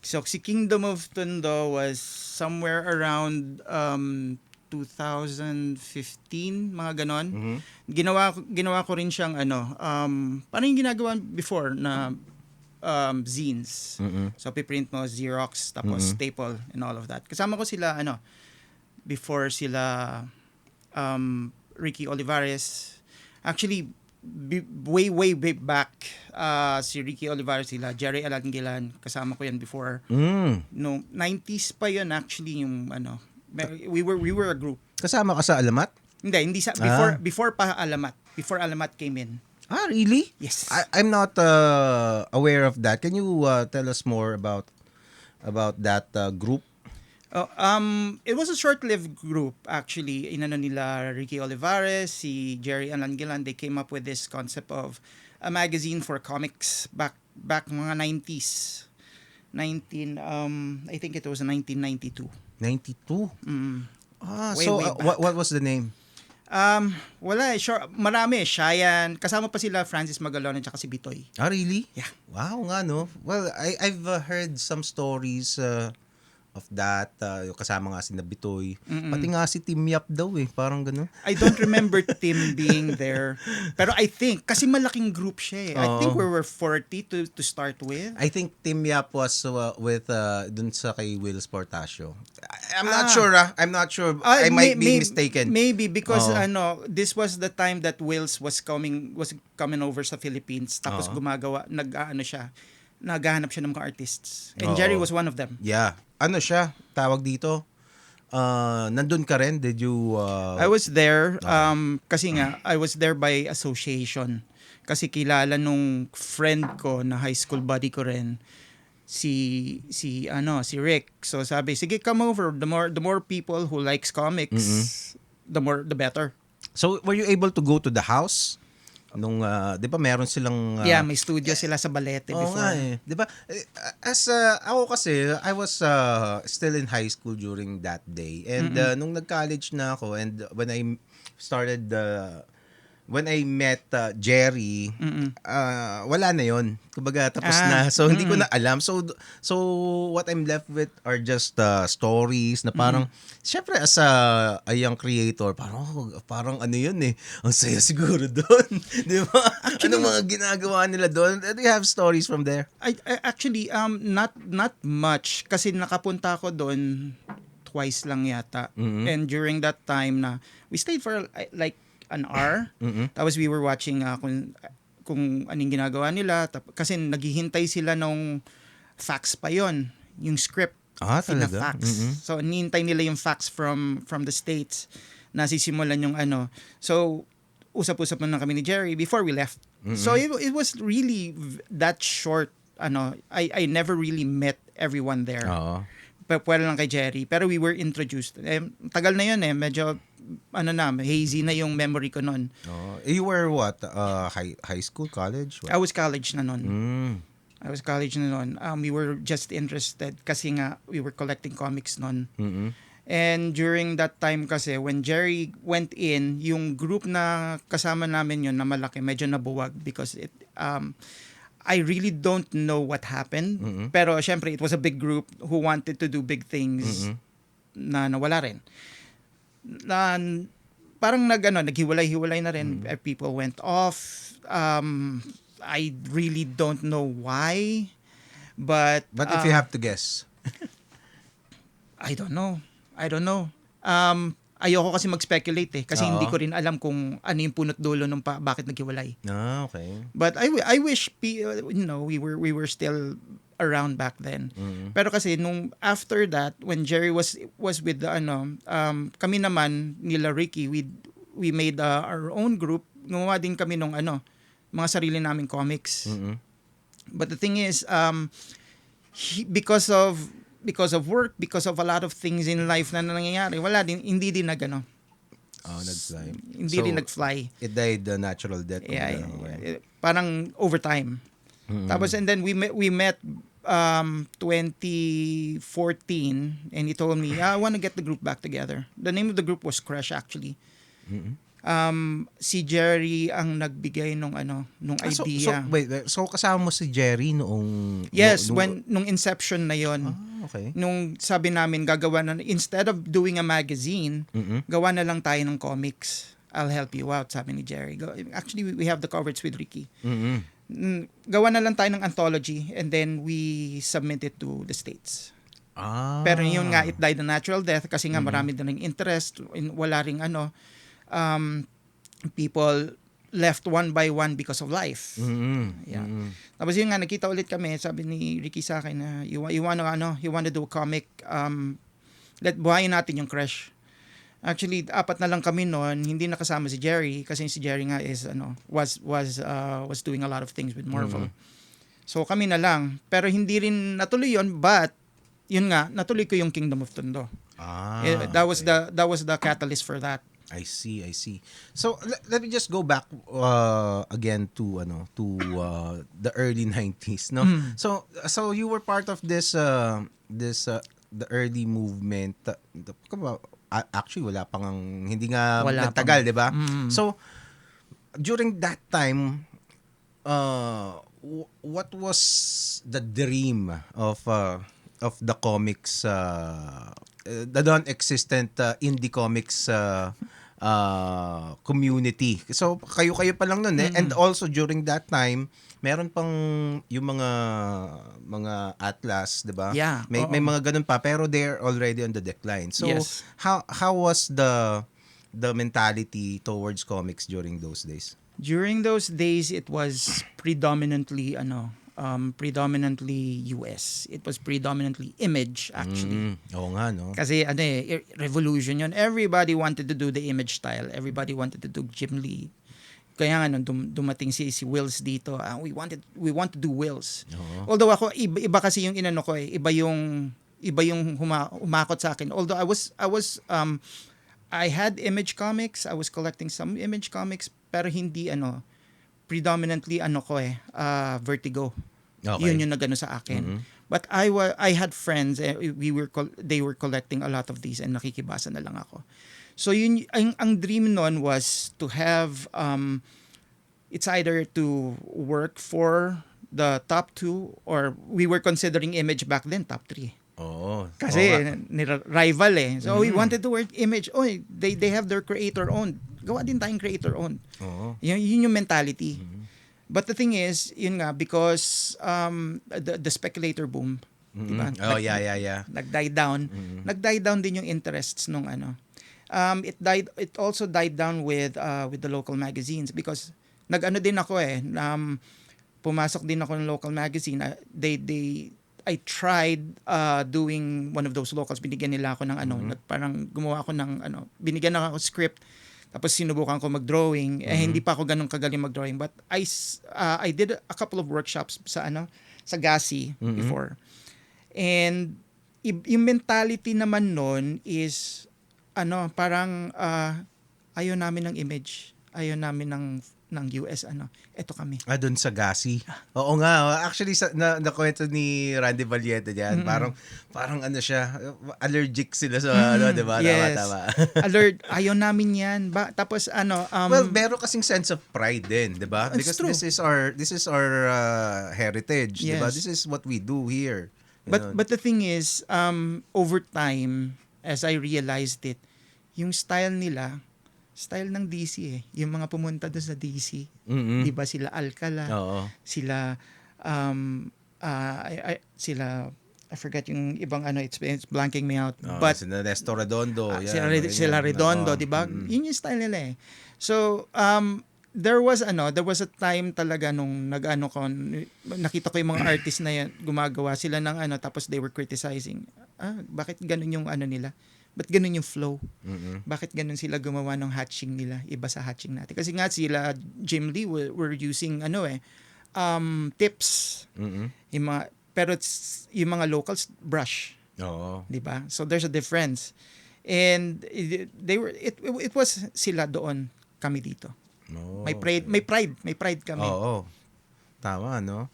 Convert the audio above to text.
So si Kingdom of Tondo was somewhere around 2015, mga ganon. Mhm. Ginawa ko rin siyang parang yung ginagawa before na zines. Mhm. So piprint mo Xerox tapos Mhm. staple and all of that. Kasama ko sila before sila Ricky Olivares. Actually way back si Ricky Olivares, sila Jerry Alangilan, kasama ko yan before. Mm. No, 90s pa yun actually yung we were a group. Kasama ka sa Alamat? Hindi sa Ah. before pa Alamat. Before Alamat came in. Ah, really? Yes. I'm not aware of that. Can you tell us more about that group? Oh, it was a short-lived group actually. Inano nila Ricky Olivares, si Jerry Alangilan, they came up with this concept of a magazine for comics back mga 90s. I think it was 1992. 92. Mm. Ah, Way, so way back. what was the name? Wala eh. Sure, marami. Shayan. Kasama pa sila Francis Magalon at saka si Bitoy. Ah, really? Yeah. Wow nga, no? Well, I've heard some stories of that. Yung kasama nga si Nabitoy. Pati nga si Tim Yap daw eh. Parang ganun. I don't remember Tim being there. Pero I think, kasi malaking group siya eh. I think we were 40 to start with. I think Tim Yap was with dun sa kay Will Sportacio. I'm not sure. I'm not sure. I might be mistaken. Maybe because Oo. this was the time that Wills was coming over sa Philippines, tapos Oo. naghahanap siya ng mga artists. And Oo. Jerry was one of them. Yeah. Ano siya? Tawag dito? Nandun ka rin? Did you... I was there kasi nga I was there by association. Kasi kilala nung friend ko na high school buddy ko rin si Rick. So sabi, sige, come over. The more people who likes comics, the better. So, were you able to go to the house? Nung, di ba meron silang... Yeah, may studio sila sa Balete Oo before. nga eh. Di ba? Ako kasi, I was still in high school during that day. And nung nag-college na ako, and when I started, when I met Jerry, wala na yon. Kumbaga, tapos na. So, hindi ko na alam. So what I'm left with are just stories na parang, syempre, as a young creator, parang ano yun eh. Ang saya siguro doon. Di ba? Ano mga ginagawa nila doon? Do you have stories from there? I actually not much kasi nakapunta ako doon twice lang yata. And during that time na we stayed for like an hour. Tapos we were watching kung anong ginagawa nila kasi naghihintay sila nung fax pa yon, yung script. Ah, talaga? Fax. So hinihintay nila yung fax from the States na sisimulan yung So usap-usap na kami ni Jerry before we left. So it was really that short. I never really met everyone there. Oo. Pwede lang kay Jerry. Pero we were introduced. Tagal na yun eh. Medyo hazy na yung memory ko nun. You were what? High school, college? What? I was college na nun. Mm. We were just interested kasi nga we were collecting comics nun. Mm-mm. And during that time kasi, when Jerry went in, yung group na kasama namin yun na malaki, medyo nabuwag because I really don't know what happened. Pero syempre, it was a big group who wanted to do big things na nawala rin. Parang naghiwalay-hiwalay na rin. People went off. I really don't know why. But If you have to guess. I don't know. Ayoko kasi mag-speculate eh. Kasi hindi ko rin alam kung ano yung punot dulo nung bakit naghiwalay. Ah, okay. But I wish we were still around back then. Pero kasi nung after that, when Jerry was with the kami naman nila Ricky, we made our own group. Gumawa din kami nung mga sarili naming comics. But the thing is because of work, because of a lot of things in life na nangyayari, hindi din nag-fly. Hindi din nag-fly. It died a natural death. Yeah. Parang overtime. Tapos and then we met 2014 and he told me, I want to get the group back together. The name of the group was Crush actually. Si Jerry ang nagbigay nung idea. So kasama mo si Jerry noong... Yes, nung inception na yon. Okay. Nung sabi namin gagawa na, instead of doing a magazine, gawa na lang tayo ng comics. I'll help you out, sabi ni Jerry. Actually, we have the covers with Ricky. Gawa na lang tayo ng anthology and then we submit it to the States. Pero yun nga, it died a natural death kasi nga marami din ng interest, wala ring people left one by one because of life. Yeah. Tapos yun nga, nakita ulit kami, sabi ni Ricky sa akin na you want to do a comic, buhayin natin yung Crush. Actually, 4 na lang kami noon, hindi nakasama si Jerry kasi si Jerry nga is was doing a lot of things with Marvel. So kami na lang, pero hindi rin natuloy yon, but yun nga, natuloy ko yung Kingdom of Tondo. That was the catalyst for that. I see. So let me just go back again to the early 90s, no? So you were part of this the early movement. Actually wala pang hindi nga nagtagal, 'di ba? So during that time, what was the dream of the comics, the non-existent indie comics community? So kayo pa lang noon and also during that time meron pang yung mga Atlas, 'di ba? Yeah, may mga ganun pa pero they're already on the decline. So yes. how was the mentality towards comics during those days? During those days, it was predominantly US. It was predominantly Image, actually. Oo nga, no? Kasi revolution yun. Everybody wanted to do the Image style. Everybody wanted to do Jim Lee. Kaya nga nung dumating si Wills dito, we want to do Wills. Although ako iba kasi yung inano ko iba yung humakot sa akin. Although I had Image comics, I was collecting some Image comics, pero hindi predominantly Vertigo. Okay. Yun yung nagano sa akin. But I had friends, they were collecting a lot of these and nakikibasa na lang ako. So yun ang dream noon was to have it's either to work for the top 2 or we were considering Image back then top 3. Kasi rival So we wanted to work Image. They have their creator owned. Gawa din tayong creator owned. Yun yung mentality. But the thing is, yun nga, because the speculator boom, diba? Yeah. Nag-die down. Nag-die down din yung interests nung it also died down with the local magazines because nag-ano din ako pumasok din ako ng local magazine. I tried doing one of those locals. Binigyan nila ako ng parang gumawa ako ng binigyan na ako script. Tapos sinubukan ko mag-drawing. Hindi pa ako ganun kagaling mag-drawing. But I did a couple of workshops sa GASI before. And yung mentality naman nun is parang ayaw namin ng Image. Ayaw namin ng US eto kami. Doon sa GASI. Oo nga, actually nakwento ni Randy Valiente diyan. Parang siya, allergic sila sa 'di ba? Yes. Tama. Alert, ayaw namin 'yan. Tapos well, meron kasing sense of pride din, 'di ba? Because true. this is our heritage, 'di ba? This is what we do here. But the thing is, over time as I realized it, yung style nila, style ng DC yung mga pumunta doon sa DC. Di ba sila Alcala, sila I forget yung ibang it's blanking me out. But sila Nestor Redondo, sila Redondo, di ba? Yun yung style nila So there was a time talaga nung nakita ko yung mga artists na yan, gumagawa sila ng tapos they were criticizing. Bakit ganun yung nila? Ba't ganun yung flow? Bakit ganun sila gumawa ng hatching nila? Iba sa hatching natin. Kasi nga sila, Jim Lee, were using tips. Pero yung mga locals, brush. Diba? So there's a difference. And it was sila doon, kami dito. May pride kami. Tama, no?